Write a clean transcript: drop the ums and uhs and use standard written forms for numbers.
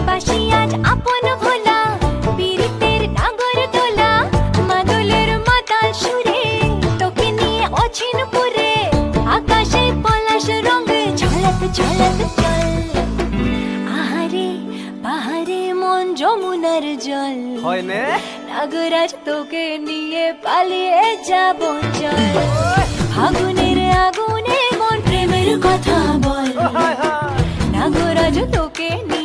বাসি আজ আপন ভোলা, পীড়িতের নাগর দোলা, মাদলের মাতাল সুরে তোকে নিয়ে অচিন পুরে, আকাশে পলাশ রঙে ঝলক ঝলক চল। আহারে বাহারে মন যমুনার জল, হয় নে নাগরাজ তোকে নিয়ে পালিয়ে যাব চল। ফাগুনের আগুনে মন প্রেমের কথা বল, নাগরাজ তোকে নিয়ে